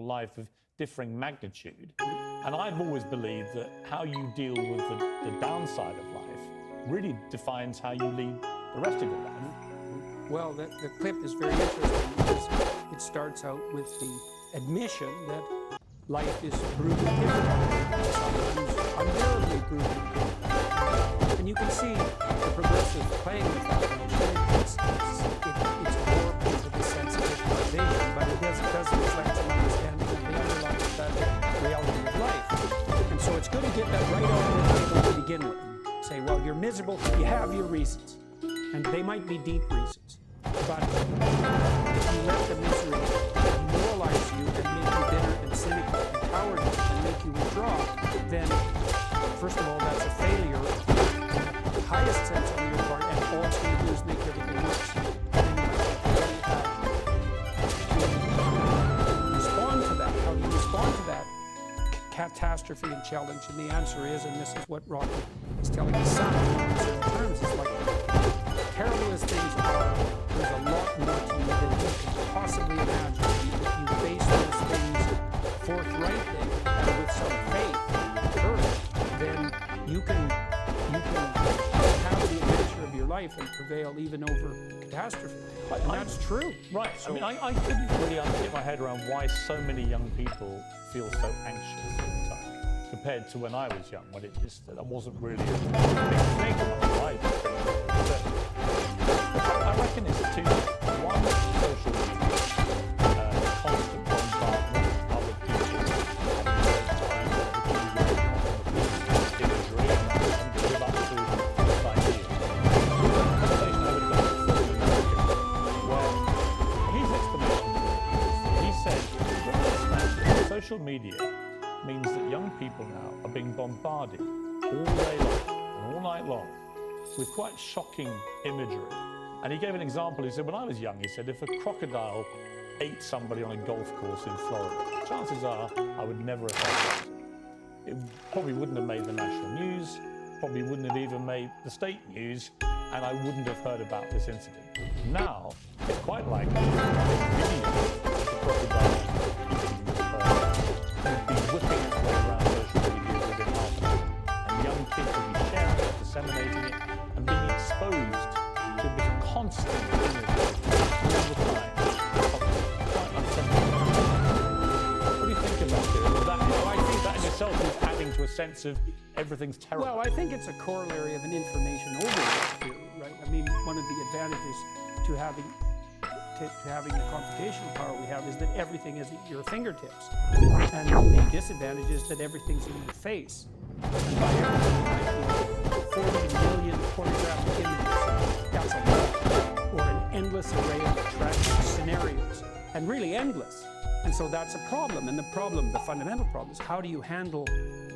life of differing magnitude. And I've always believed that how you deal with the downside of life really defines how you lead the rest of your life. Well, the clip is very interesting because it starts out with the admission that life is brutally difficult, sometimes unbearably brutally difficult. And you can see the progressives playing with that notion. It's warped into the sense of victimization, but it does reflect some understanding of the underlying that reality of life. And so it's good to get that right on the table to begin with. Say, well, you're miserable, you have your reasons. And they might be deep reasons. But if you let the misery demoralize you and make you bitter and cynical and cowardly and make you withdraw, then, first of all, that's a failure in the highest sense on your part, and all it's going to do is make everything worse. To respond to that, how do you respond to that catastrophe and challenge? And the answer is, and this is what Rocky is telling his son in simple terms, is like, terrible as things are, there's a lot more to you than you can possibly imagine. If you face those things forthrightly and with some faith, courage, then you can have the adventure of your life and prevail even over catastrophe. And that's true. Right. So, I couldn't really get my head around why so many young people feel so anxious all the time, compared to when I was young, when that wasn't really a big thing in my life. I reckon it's two things. One, social media, constant bombardment of other people having a great time, imagery, and to live up to this idea. There was a conversation I would have done where his explanation was, he said, social media means that young people now are being bombarded all day long and all night long with quite shocking imagery. And he gave an example. He said, when I was young, he said, if a crocodile ate somebody on a golf course in Florida, chances are I would never have heard that. It probably wouldn't have made the national news, probably wouldn't have even made the state news, and I wouldn't have heard about this incident. Now, it's quite likely that this video of the crocodile eating this person would be whipping its way around social media within half an hour. And young kids would be sharing it, disseminating it, and being exposed to this constant imagery all the time. Quite unsettling. What do you think about it? I think that in itself is adding to a sense of everything's terrible. Well, I think it's a corollary of an information overload theory, right? I mean, one of the advantages to having the computational power we have is that everything is at your fingertips. And the disadvantage is that everything's in your face. And by everything, 40 million pornographic images, that's a lot. Or an endless array of tragic scenarios, and really endless. And so that's a problem. And the fundamental problem is, how do you handle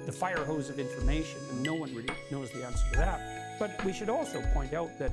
the fire hose of information? And no one really knows the answer to that. But we should also point out that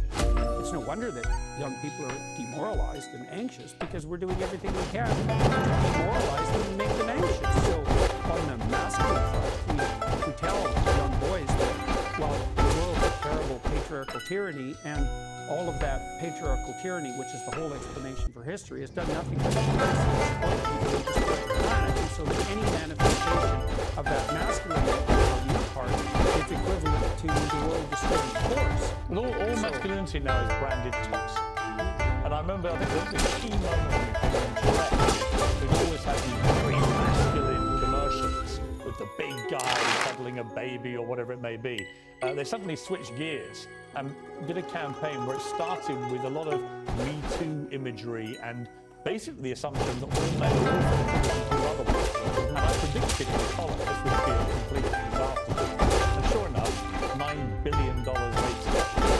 it's no wonder that young people are demoralized and anxious, because we're doing everything we can to demoralize them and make them anxious. So on the masculine front, we tell young boys that, well, the world's a terrible patriarchal tyranny, and all of that patriarchal tyranny, which is the whole explanation for history, has done nothing but destroy the planet. And so that any manifestation of that masculine on your part is equivalent to the world-destroying force. Well, all masculinity now is branded toxic. And I remember, I think the key moment when we came into Gillette, we've always had these very masculine commercials with the big guy cuddling a baby or whatever it may be. They suddenly switched gears and did a campaign where it started with a lot of Me Too imagery and basically the assumption that all men are awful otherwise. And I predicted in the column this would be a complete disaster. And sure enough, $9 billion later,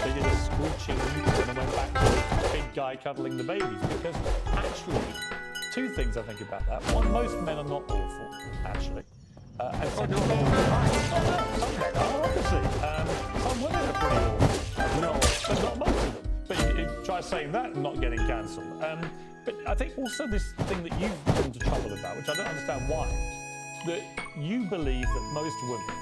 they did a screeching U-turn and went back to the big guy cuddling the babies. Because actually, two things I think about that. One, most men are not awful, actually. And some men are, obviously. Some women are pretty awful. No, but not most of them. But you try saying that and not getting cancelled. But I think also this thing that you've got into trouble about, which I don't understand why, that you believe that most women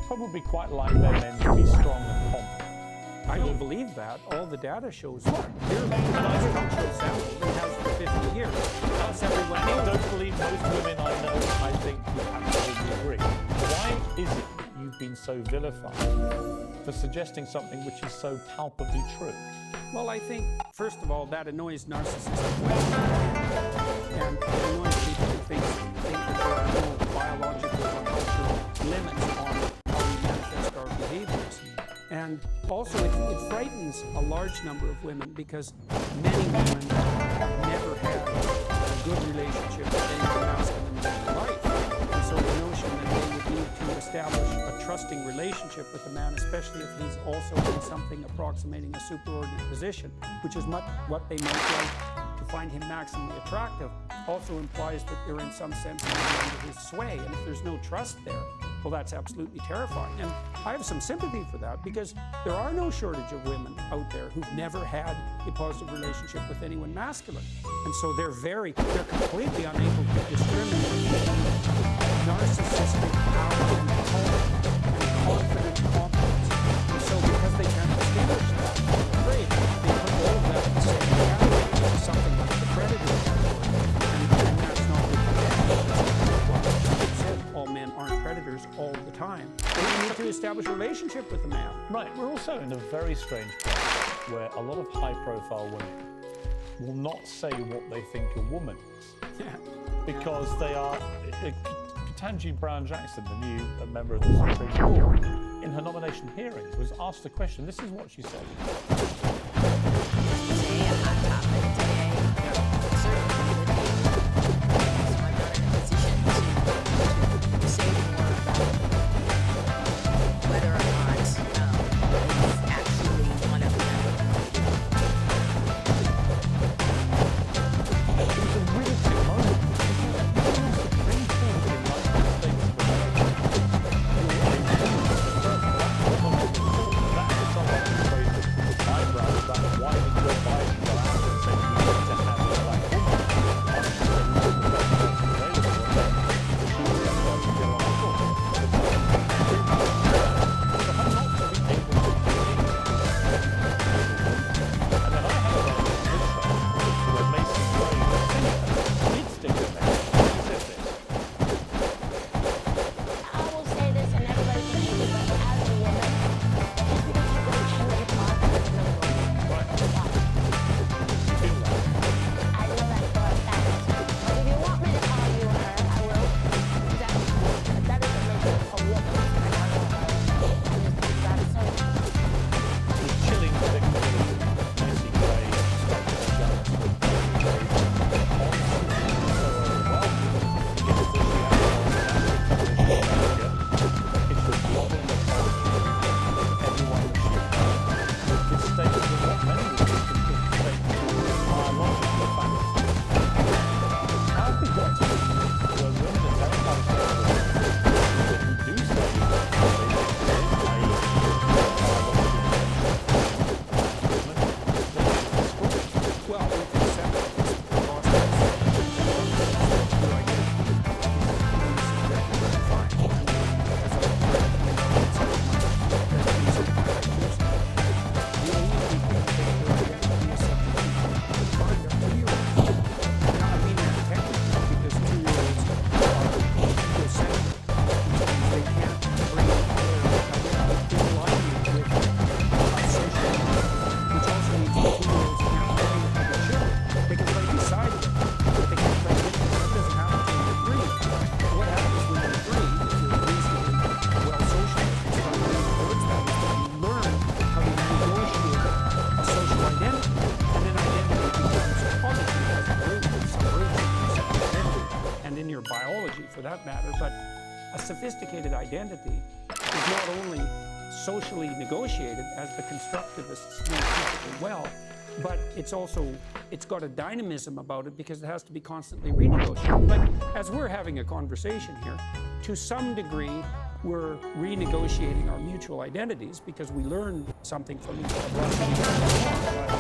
probably quite like their men to be strong and confident. I don't believe that. All the data shows that. Here's a cultural sample that has for 50 years. That's everyone. I don't believe most women are we've been so vilified for suggesting something which is so palpably true? Well, I think, first of all, that annoys narcissistic women. And it annoys people who think that there are no biological or cultural limits on how we manifest our behaviors. And also, it frightens a large number of women because many women have never had a good relationship with anyone masculine in their life. And so the notion that they would need to establish a trusting relationship with a man, especially if he's also in something approximating a superordinate position, which is what they might like to find him maximally attractive, also implies that they're in some sense under his sway. And if there's no trust there, well, that's absolutely terrifying. And I have some sympathy for that because there are no shortage of women out there who've never had a positive relationship with anyone masculine. And so they're completely unable to discriminate between narcissistic power and confident competence. And so because they can't distinguish that, I'm afraid they put all of that in the same category, which is something like the predator category. And that's not what said. All men aren't predators all the time. They need to establish a relationship with a man. Right, we're also in a very strange place where a lot of high-profile women will not say what they think a woman is. Yeah. Because they are... Ketanji Brown-Jackson, the new member of the Supreme Court, in her nomination hearings, was asked a question. This is what she said. Say a hot topic today. Certainly so I'm not in a position to say more about whether or not it's actually one of them. It was a really big moment. For that matter, but a sophisticated identity is not only socially negotiated, as the constructivists know perfectly well, but it's got a dynamism about it because it has to be constantly renegotiated. Like, as we're having a conversation here, to some degree, we're renegotiating our mutual identities because we learn something from each other.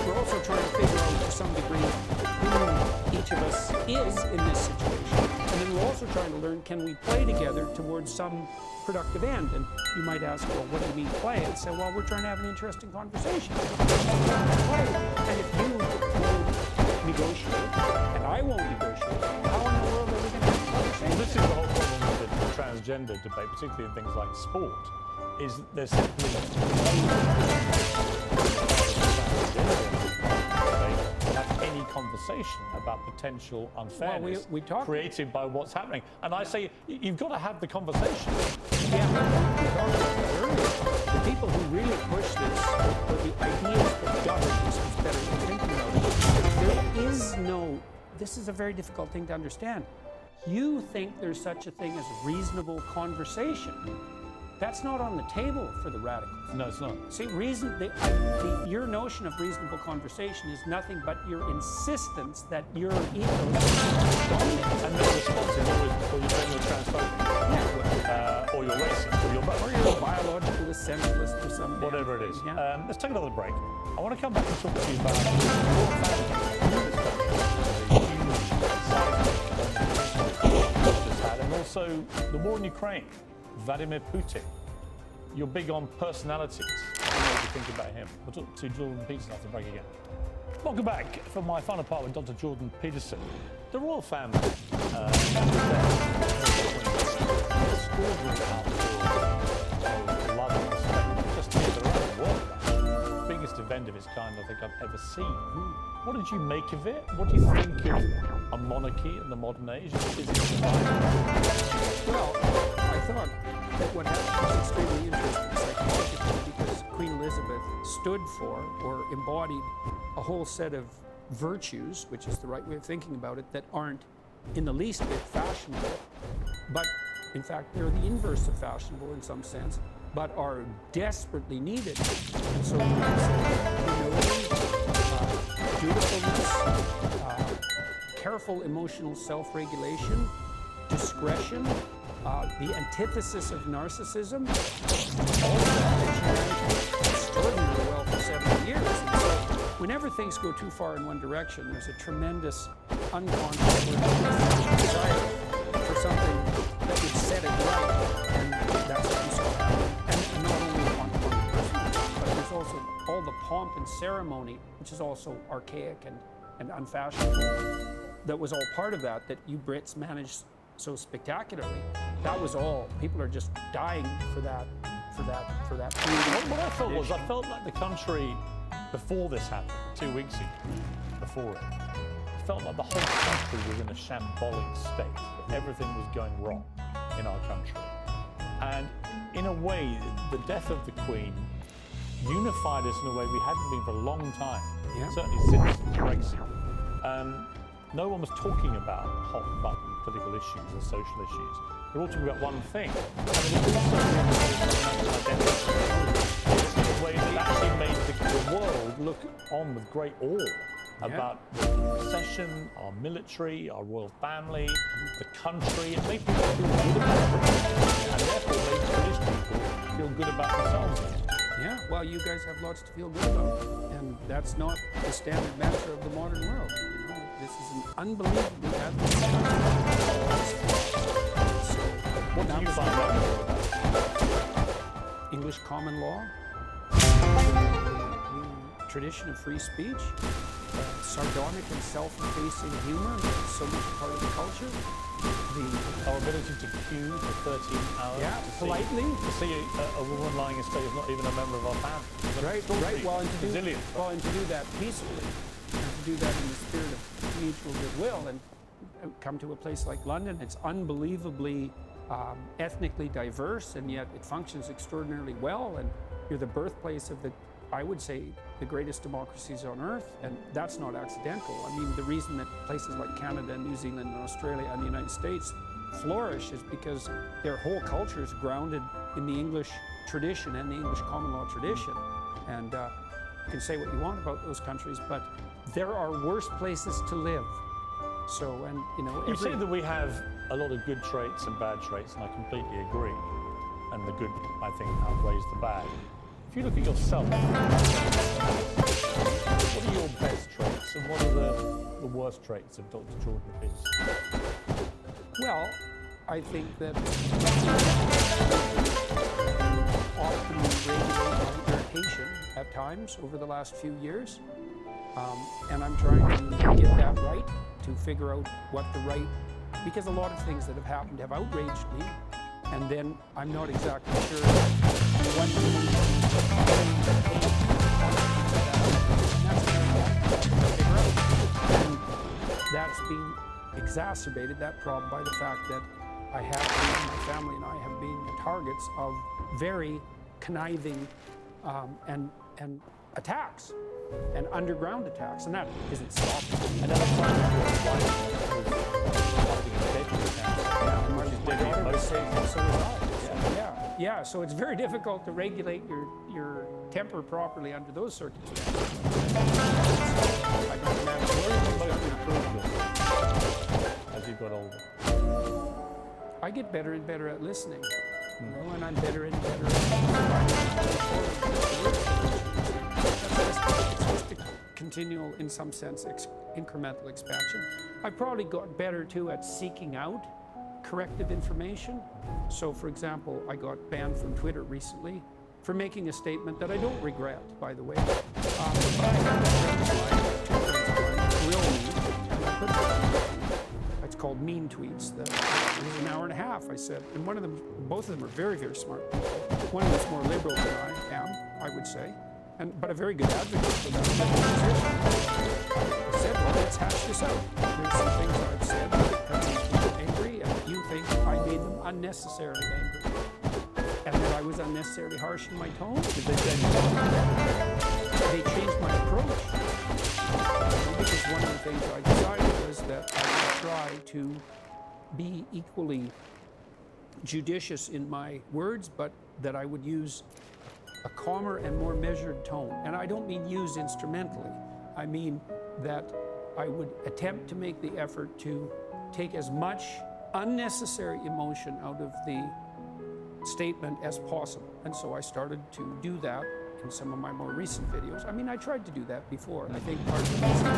We're also trying to figure out to some degree who each of us is in this situation. And then we're also trying to learn, can we play together towards some productive end? And you might ask, well, what do you mean play? And say, well, we're trying to have an interesting conversation. And if you won't negotiate, and I won't negotiate, how in the world are we going to have a conversation? Well, this is the whole problem with the transgender debate, particularly in things like sport. is there's simply have any conversation about potential unfairness we talked created by what's happening. And I say, you've got to have the conversation. Yeah, but we talked about that earlier. The people who really push this, or the ideas that govern this, is better than thinking about it. There is no, this is a very difficult thing to understand. You think there's such a thing as reasonable conversation. That's not on the table for the radicals. No, it's not. See, your notion of reasonable conversation is nothing but your insistence that your ethos is dominant. And the response is always, well, you're transphobic, or you're racist, or you're a biological essentialist or something. Whatever it is. Yeah. Let's take another break. I want to come back and talk to you about and also the war in Ukraine. Vladimir Putin. You're big on personalities. I don't know what you think about him. We'll talk to Jordan Peterson after the break again. Welcome back for my final part with Dr. Jordan Peterson. The royal family. Love and respect, just here around the world, actually. Biggest event of its kind I think I've ever seen. What did you make of it? What do you think of a monarchy in the modern age? Is it well, I thought that what happened was extremely interesting psychologically because Queen Elizabeth stood for or embodied a whole set of virtues, which is the right way of thinking about it, that aren't in the least bit fashionable, but in fact they're the inverse of fashionable in some sense, but are desperately needed. And so humility, dutifulness, careful emotional self-regulation, discretion, the antithesis of narcissism, all of that has extraordinarily well for 70 years. And so whenever things go too far in one direction, there's a tremendous unconscious desire for something that would set it right, and that's what you saw happen. And not only on personal, but there's also all the pomp and ceremony, which is also archaic and unfashionable. That was all part of that you Brits managed so spectacularly. That was all. People are just dying for that. What I felt was, I felt like the country, before this happened, 2 weeks ago, before it, I felt like the whole country was in a shambolic state. Everything was going wrong in our country. And in a way, the death of the Queen unified us in a way we hadn't been for a long time, certainly since Brexit. No one was talking about hot-button political issues or social issues. They're all talking about one thing. And it was also in a way that actually made the world look on with great awe about the recession, our military, our royal family, the country. It made people feel good about Britain, and therefore made British people feel good about themselves again. Yeah, well, you guys have lots to feel good about, and that's not the standard mantra of the modern world. You know, this is an unbelievably advanced country. So, what do you find out about? English common law, the tradition of free speech, sardonic and self-effacing humor, so much part of the culture. Our ability to queue for 13 hours. Yeah, politely. To see a woman lying in state is not even a member of our family. Right. Well, and to do that peacefully, and to do that in the spirit of mutual goodwill, and come to a place like London. It's unbelievably ethnically diverse, and yet it functions extraordinarily well. And you're the birthplace of I would say, the greatest democracies on earth, and that's not accidental. I mean, the reason that places like Canada and New Zealand and Australia and the United States flourish is because their whole culture is grounded in the English tradition and the English common law tradition. And you can say what you want about those countries, but there are worse places to live. So, and you know, you say that we have a lot of good traits and bad traits, and I completely agree. And the good, I think, outweighs the bad. If you look at yourself, what are your best traits and what are the worst traits of Dr. Jordan Peterson? Well, I think that often regulate my irritation at times over the last few years. And I'm trying to get that right, to figure out what the right, because a lot of things that have happened have outraged me. And then I'm not exactly sure when and that's been exacerbated, that problem, by the fact that I have been, my family and I have been the targets of very conniving and attacks and underground attacks, and that isn't stopping. Another part of your life was fighting a deadly cancer. My daughter was safe, and so was I. Yeah. Yeah, so it's very difficult to regulate your temper properly under those circumstances. I don't imagine Where have you most improved yourself as you got older? I get better and better at listening, you know, and I'm better and better at it's just a continual, in some sense, incremental expansion. I probably got better too at seeking out corrective information. So, for example, I got banned from Twitter recently for making a statement that I don't regret, by the way. But I had a friend of mine, two friends of mine, grill me, and I put it. It's called mean tweets. It was an hour and a half, I said. And one of them, both of them are very, very smart people. One of them is more liberal than I am, I would say, but a very good advocate for that position. I said, well, let's hash this out. There's some things I've said that have made people angry, and you think I made them unnecessarily angry. And that I was unnecessarily harsh in my tone. Did they change your mind? They changed my approach. Because one of the things I decided was that I would try to be equally judicious in my words, but that I would use a calmer and more measured tone. And I don't mean use instrumentally. I mean that I would attempt to make the effort to take as much unnecessary emotion out of the statement as possible. And so I started to do that in some of my more recent videos. I mean, I tried to do that before. I think part of the reason I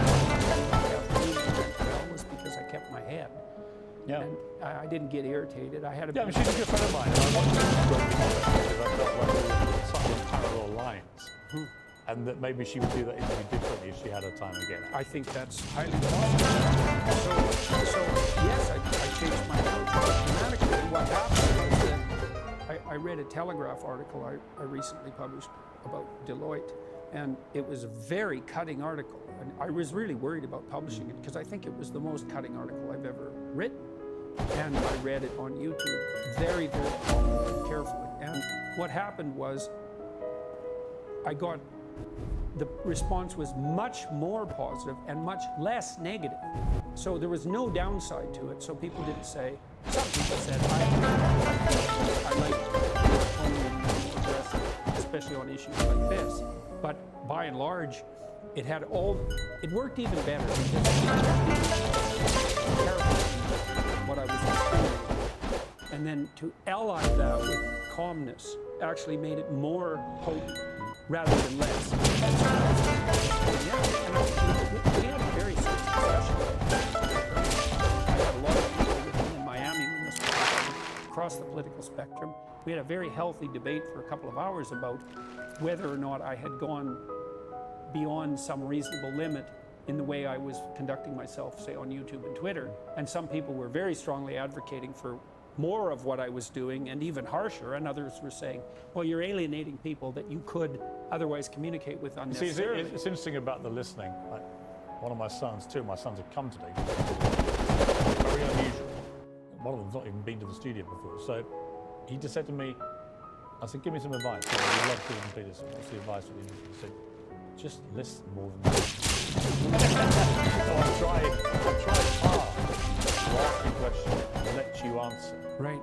went well was because I kept my head. Yeah. And I didn't get irritated. I had a Yeah, I mean, she's a good friend of mine, and I wanted to work with her because I felt like we were something on parallel lines. And that maybe she would do that interview differently if she had her time again. I think that's highly possible. So yes, I changed my approach dramatically. And what happened was that I read a Telegraph article I recently published about Deloitte, and it was a very cutting article. And I was really worried about publishing it because I think it was the most cutting article I've ever written. And I read it on YouTube very, very calmly and carefully. And what happened was the response was much more positive and much less negative. So there was no downside to it. So people didn't say, some people said, I like tone more aggressive, especially on issues like this. But by and large, it worked even better because what I was experiencing. And then to ally that with calmness actually made it more potent rather than less. Yeah, and we had a very serious discussion. I had a lot of people with me in Miami across the political spectrum. We had a very healthy debate for a couple of hours about whether or not I had gone beyond some reasonable limit in the way I was conducting myself, say, on YouTube and Twitter. And some people were very strongly advocating for more of what I was doing and even harsher, and others were saying, well, you're alienating people that you could otherwise communicate with unnecessarily. See, it's interesting about the listening. Like, one of my sons, two of my sons have come today. Very unusual. One of them's not even been to the studio before. So he just said to me, I said, give me some advice. You know, we'd love to complete this. What's the advice for the interview? He said, just listen more than that. So I've tried hard to ask you questions and let you answer. Right.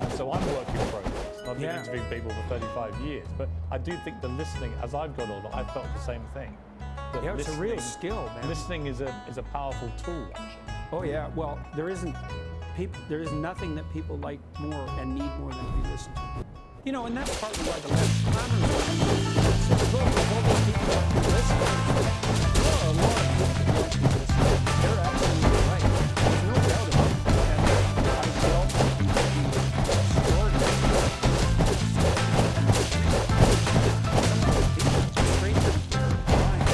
And so I'm work in progress. I've been interviewing people for 35 years, but I do think the listening, as I've got older, I felt the same thing. That Yeah, it's a real skill, man. Listening is a powerful tool, actually. Oh yeah, well, there is nothing that people like more and need more than to be listened to. You know, and that's partly why the left clamours. So look, of all those people that do listen, there are a lot of people that don't do listen. They're absolutely right. There's no doubt about it. And I felt extraordinary. Straight to their mind.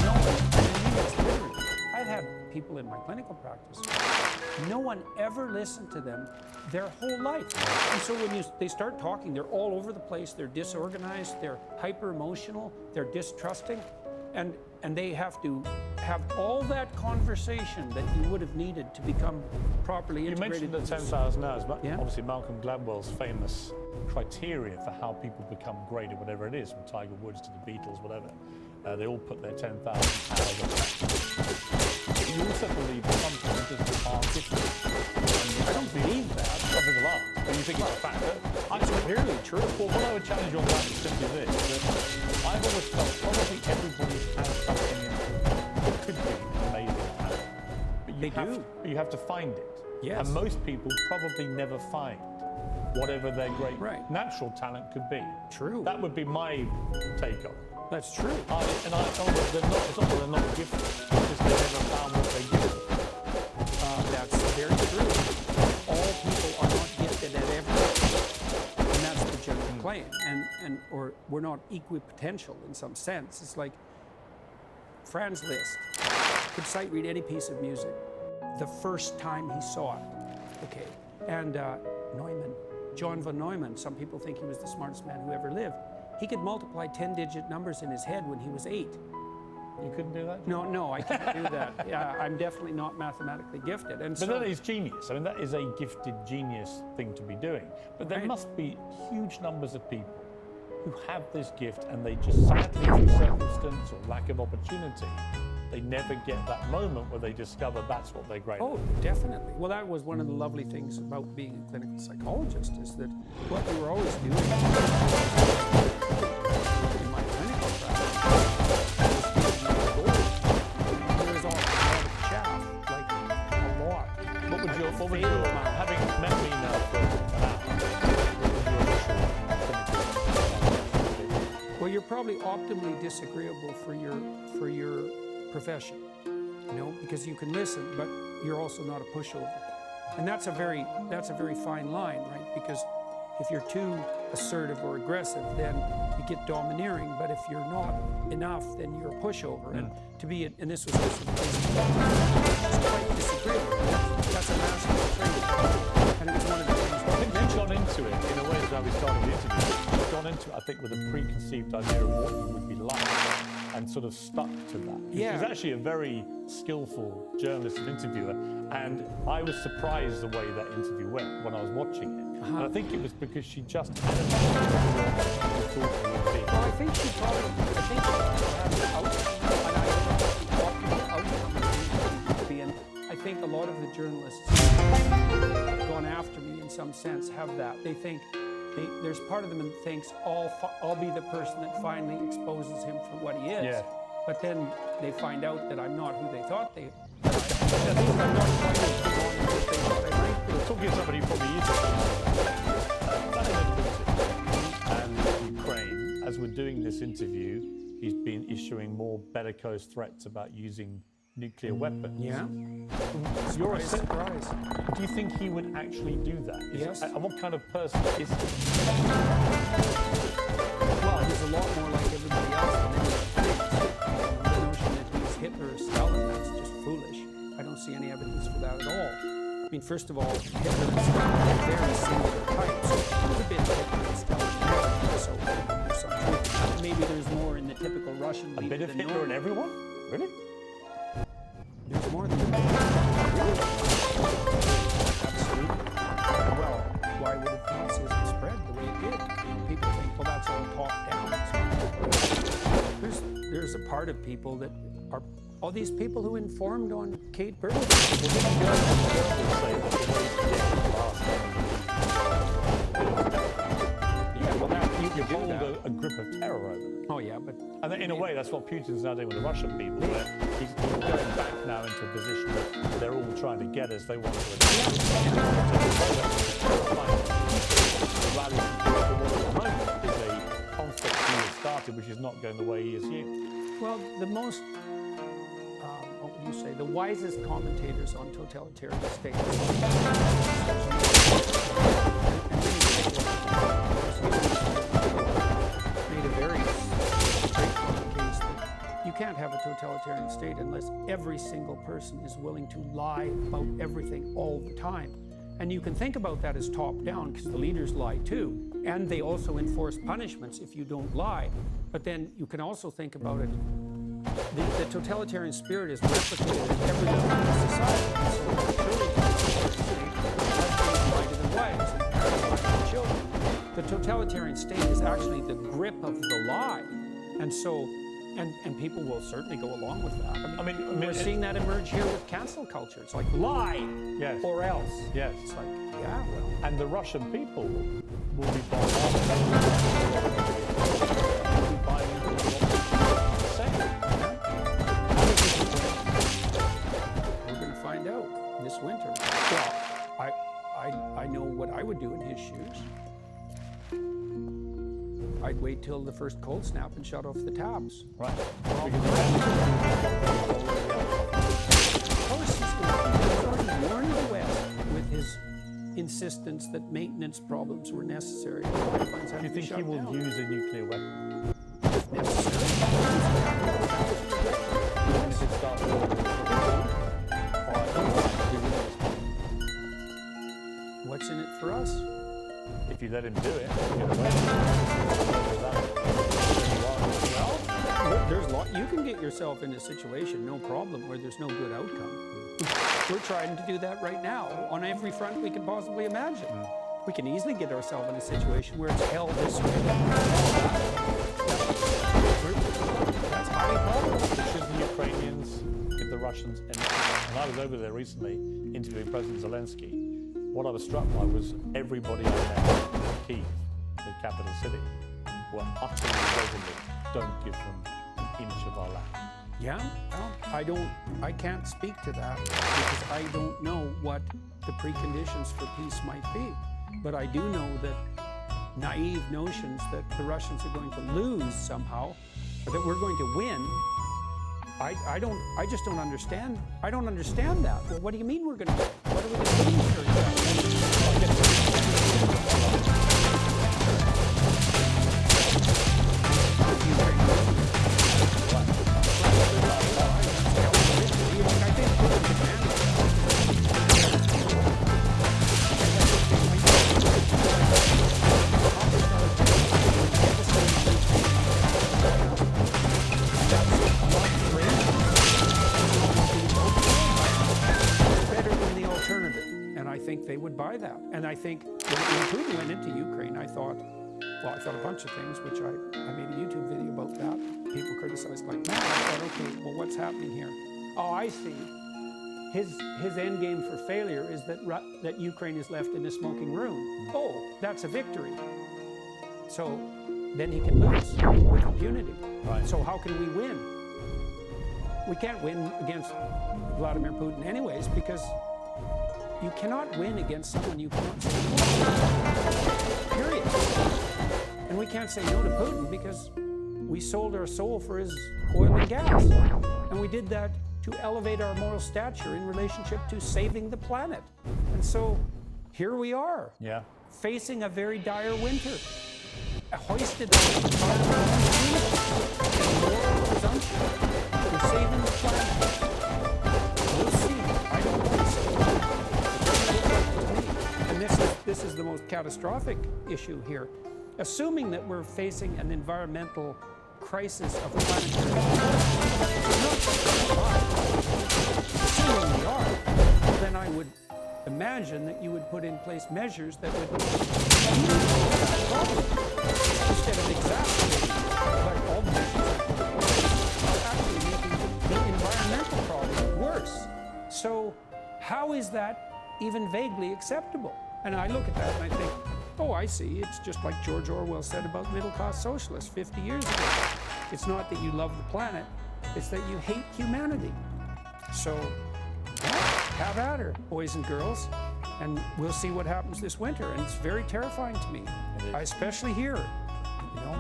No, I mean, it's literally. I've had people in my clinical practice practice. No one ever listened to them their whole life. And so when they start talking, they're all over the place, they're disorganized, they're hyper-emotional, they're distrusting, and they have to have all that conversation that you would have needed to become properly You integrated. mentioned the 10,000 hours, but Yeah. obviously Malcolm Gladwell's famous criteria for how people become great at whatever it is, from Tiger Woods to the Beatles, whatever, they all put their 10,000 hours of practice. You also believe that some scientists are gifted. I don't believe that. Some people are. But you think it's a factor? It's clearly true. Well, what I would challenge you on that is simply this, that I've always felt probably everybody has something in them that could be amazing talent. But you have to find it. Yes. And most people probably never find whatever their great Right. natural talent could be. True. That would be my take on it. That's true. It's not that they're not gifted, it's just they never found what they gifted. That's very true. All people are not gifted at everything, and that's the general claim. Or we're not equipotential in some sense. It's like Franz Liszt could sight read any piece of music the first time he saw it. Okay, and Neumann, John von Neumann. Some people think he was the smartest man who ever lived. He could multiply 10-digit numbers in his head when he was 8. You couldn't do that? No, I can't do that. Yeah, I'm definitely not mathematically gifted. And But that is genius. I mean, that is a gifted genius thing to be doing. But there Right. must be huge numbers of people who have this gift and they just sadly, through circumstance or lack of opportunity, they never get that moment where they discover that's what they're great at. Oh, definitely. Well, that was one of the lovely things about being a clinical psychologist, is that what we were always doing in my clinical practice was giving me gold. There was all a lot of chaff, like a lot. What would Fatal your amount. having met me now for an hour, what would your initial Well, you're probably optimally disagreeable for your profession, you know, because you can listen, but you're also not a pushover, and that's a very fine line, right? Because if you're too assertive or aggressive, then you get domineering. But if you're not enough, then you're a pushover. And to be, and this was also the case, it's quite disagreeable. That's a masculine trait, and it was one of the things. I think you've gone into it in a way as how we started the interview. You've gone into it, I think, with a preconceived idea of what you would be like, and sort of stuck to that. Yeah. He's actually a very skillful journalist and interviewer, and I was surprised the way that interview went when I was watching it. And I think it was because she just had a thought it would be. Well, I think she had the outcome, and I don't know what the optimal outcome would be. And I think a lot of the journalists who've gone after me in some sense have that. They think, there's part of them that thinks, I'll be the person that finally exposes him for what he is. Yeah. But then they find out that I'm not who they thought they that I am. I'm not quite as big on them as they thought I might be. We're talking to somebody who probably is and Ukraine. As we're doing this interview, he's been issuing more bellicose threats about using nuclear weapons. Yeah. You're a Surprise. Do you think he would actually do that? Yes. And what kind of person is he? Well, he's a lot more like everybody else than anyone thinks. The notion that he's Hitler or Stalin, that's just foolish. I don't see any evidence for that at all. I mean, first of all, Hitler and Stalin are very similar types. There's a bit of Hitler and Stalin, so there's some truth. Maybe there's more in the typical Russian A leader bit of than Hitler normal. in everyone? Really? There's more than a bit. Absolutely. Well, why would Nazism spread the way it did? You know, people think, well, that's all top down. There's a part of people that are all these people who informed on Kate Burton. Yeah, well, that, you You can do hold that. a grip of terror over them. Oh yeah, but And in a way, that's what Putin's now doing with the Russian people, where he's going back now into a position that they're all trying to get us, they want to attack. The rally for what at the moment is a conflict he has started, which is not going the way he assumed. well, the most, what would you say, the wisest commentators on totalitarian states made a very straightforward case that you can't have a totalitarian state unless every single person is willing to lie about everything all the time. And you can think about that as top-down, because the leaders lie too. And they also enforce punishments if you don't lie. But then you can also think about it, the totalitarian spirit is replicated in every level of society. So the wives and children. The totalitarian state is actually the grip of the lie. And so, and people will certainly go along with that. I mean we're seeing that emerge here with cancel culture. It's like, lie, Yes. or else. Yes. It's like, yeah, well. And the Russian people will be buying into what people say. We're going to find out this winter. Well, I know what I would do in his shoes. I'd wait till the first cold snap and shut off the taps. Right. Of course he's already warned the West with his insistence that maintenance problems were necessary. Do you think he will use a nuclear weapon? Necessary. Even if it starts What's in it for us? if you let him do it, you get away with it. Well, you can get yourself in a situation, no problem, where there's no good outcome. We're trying to do that right now on every front we can possibly imagine. We can easily get ourselves in a situation where it's hell this way. That's highly probable. Should the Ukrainians give the Russians, and I was over there recently interviewing President Zelensky. What I was struck by was everybody I met in Kyiv, the capital city, were utterly resolute. Don't give them an inch of our land. Yeah, well, I can't speak to that because I don't know what the preconditions for peace might be. But I do know that naive notions that the Russians are going to lose somehow, or that we're going to win, I just don't understand. I don't understand that. Well, what do you mean we're going to win? What are we going to do here? They would buy that. And I think when Putin went into Ukraine, I thought a bunch of things, which I made a YouTube video about that. People criticized like mad. I thought, okay, well, what's happening here? Oh, I see. His end game for failure is that Ukraine is left in a smoking room. Oh, that's a victory. So then he can lose with impunity. Right. So how can we win? We can't win against Vladimir Putin anyways, because you cannot win against someone you cannot say no to. Period. And we can't say no to Putin because we sold our soul for his oil and gas. And we did that to elevate our moral stature in relationship to saving the planet. And so here we are, facing a very dire winter, hoisted on the moral presumption. We're saving the planet. We'll see. I don't want to say. This is the most catastrophic issue here. Assuming that we're facing an environmental crisis of planetary assuming we are, then I would imagine that you would put in place measures that would instead of exacerbating, like all the measures are actually making the environmental problem worse. So how is that even vaguely acceptable? And I look at that and I think, oh, I see. It's just like George Orwell said about middle-class socialists 50 years ago. It's not that you love the planet, it's that you hate humanity. So, have at her, boys and girls, and we'll see what happens this winter. And it's very terrifying to me, especially here,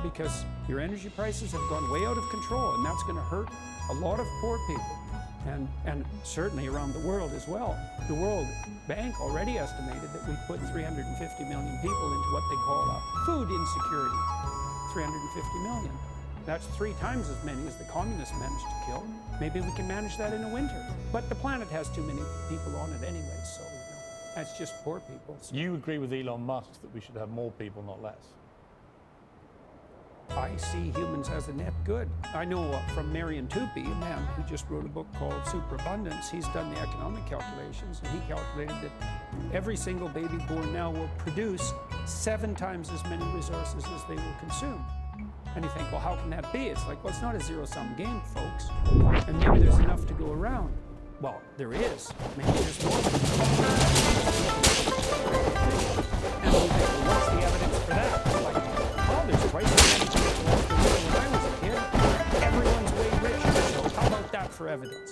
because your energy prices have gone way out of control, and that's going to hurt a lot of poor people. And certainly around the world as well. The World Bank already estimated that we put 350 million people into what they call a food insecurity. 350 million. That's 3 times as many as the communists managed to kill. Maybe we can manage that in a winter. But the planet has too many people on it anyway, so that's just poor people. So You agree with Elon Musk that we should have more people, not less? I see humans as a net good. I know from Marion Tupy, a man who just wrote a book called Superabundance, he's done the economic calculations, and he calculated that every single baby born now will produce 7 times as many resources as they will consume. And you think, well, how can that be? It's like, well, it's not a zero-sum game, folks. And maybe there's enough to go around. Well, there is. Maybe there's more. And we think, well, what's the evidence for that? It's like, oh, there's twice as many people as there were when I was a kid. Everyone's way richer. So how about that for evidence?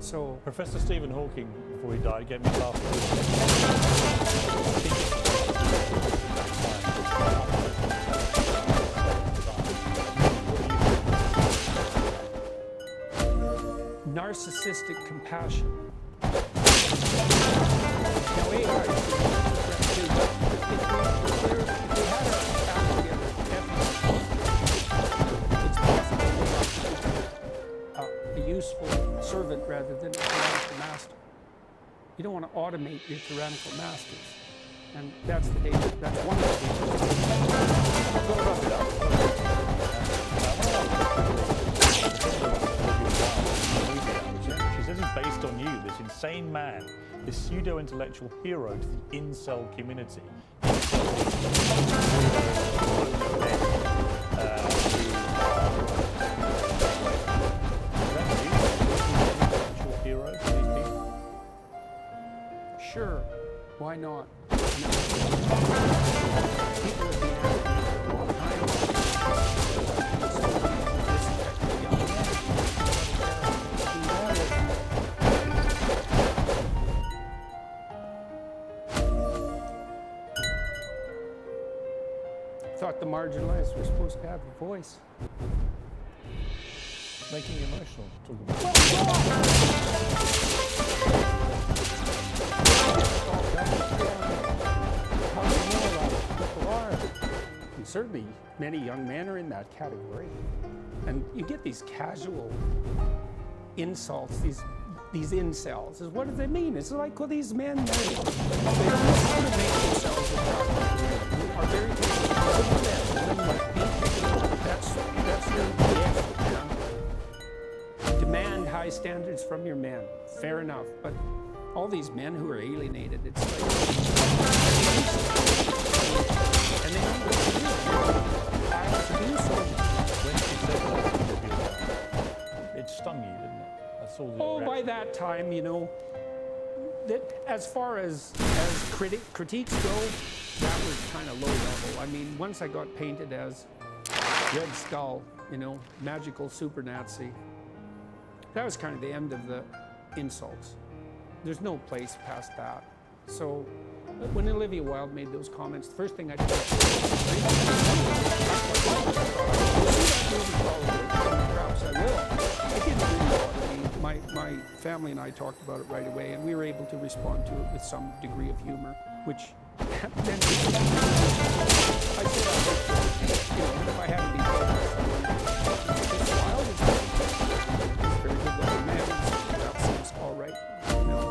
So Professor Stephen Hawking, before he died, gave me a laugh. narcissistic compassion. Now, AI is too, but if we had our act together, it's possible to be a useful servant rather than a tyrannical master. You don't want to automate your tyrannical masters. And that's the danger. That's one of the dangers. I've got to wrap it up. She says he's based on you, this insane man, this pseudo-intellectual hero to the incel community. Hero to these people? Sure, why not? Thought the marginalized were supposed to have a voice. Making you emotional. Talk about And certainly many young men are in that category. And you get these casual insults, these incels. What does it mean? It's like, well, these men, they don't know how to make themselves attractive. Are very that's your gift, man. Demand high standards from your men. Fair enough. But all these men who are alienated, it's like, and they don't know what to do. Violence abuse. when she said that, it stung you, didn't it? That's all. Oh, by that time, that as far as critiques go, that was kind of low level. I mean, once I got painted as Red Skull, magical super Nazi, that was kind of the end of the insults. There's no place past that. So when Olivia Wilde made those comments, the first thing I did was I will. It didn't really bother me. My family and I talked about it right away, and we were able to respond to it with some degree of humor, which then I said if I hadn't been told this Wilde is a very good looking man, that seems all right.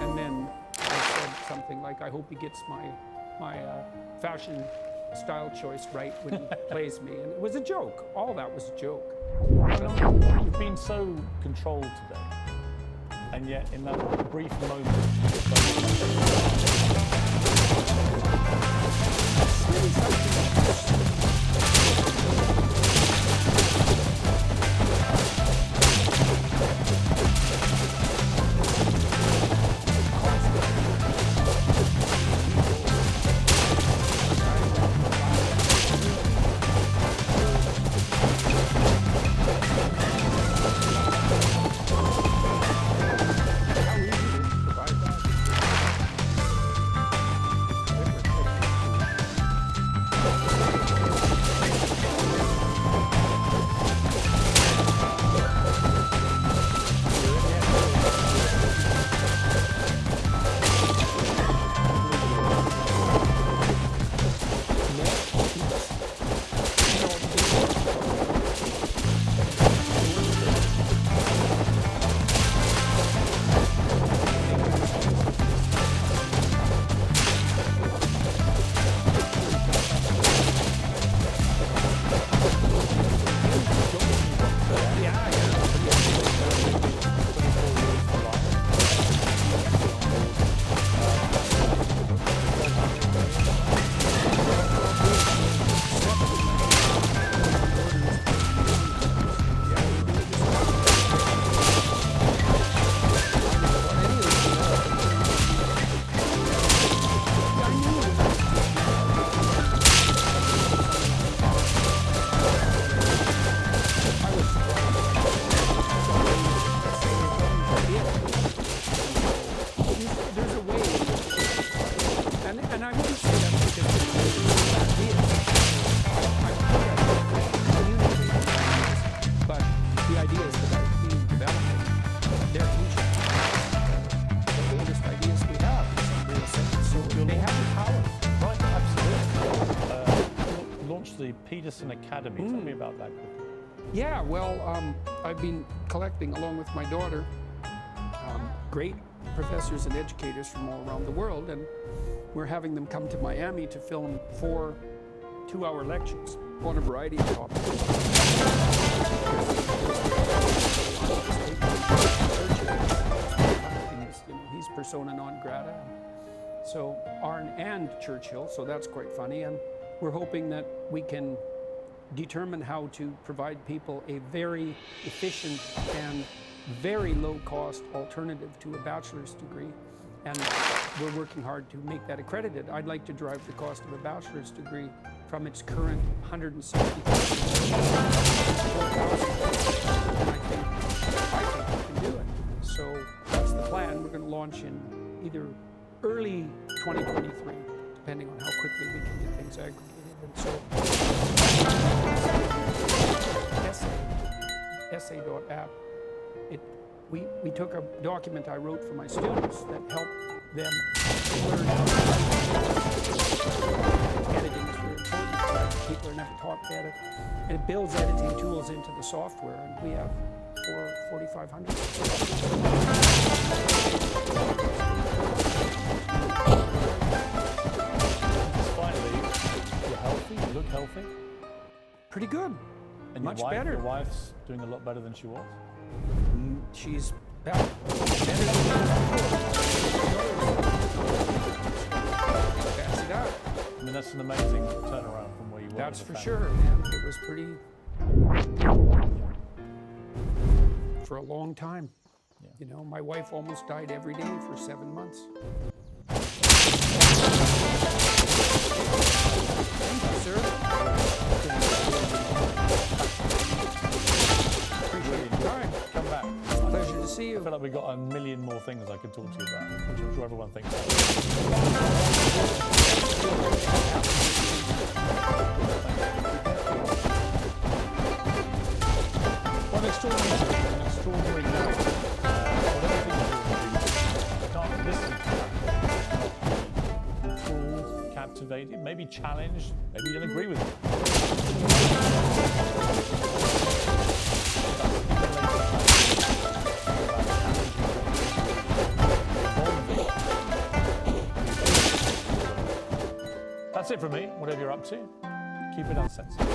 And then I said something like, I hope he gets my fashion style choice right when he plays me. And it was a joke. All that was a joke. You've been so controlled today, and yet in that brief moment, Really something. the Peterson Academy. Tell me about that quickly. Yeah, well, I've been collecting, along with my daughter, great professors and educators from all around the world, and we're having them come to Miami to film 4 two-hour lectures on a variety of topics. He's persona non grata. So Arn and Churchill, so that's quite funny, and we're hoping that we can determine how to provide people a very efficient and very low-cost alternative to a bachelor's degree, and we're working hard to make that accredited. I'd like to drive the cost of a bachelor's degree from its current $160,000 to $4,000, and I think we can do it. So that's the plan. We're going to launch in either early 2023, depending on how quickly we can get things aggregated. And so essay.app, we took a document I wrote for my students that helped them learn how to editing is very important. People are never taught to edit. And it builds editing tools into the software, and we have 4,500. Finally, you're healthy, you look healthy. Pretty good. And Much better. Your wife's doing a lot better than she was. She's better than Pass it out. I mean, that's an amazing turnaround from where you were. That's as a for family. sure, man. It was pretty for a long time. Yeah. You know, my wife almost died every day for 7 months. Thank you, sir. Appreciate your time. Come back. Pleasure to see I you. feel like we've got a million more things I could talk to you about, which I'm sure everyone thinks. What an extraordinary night. Whatever things you can't listen to that. Fooled, captivated, maybe challenged, maybe you don't agree with it. That's it from me. Whatever you're up to, keep it uncensored.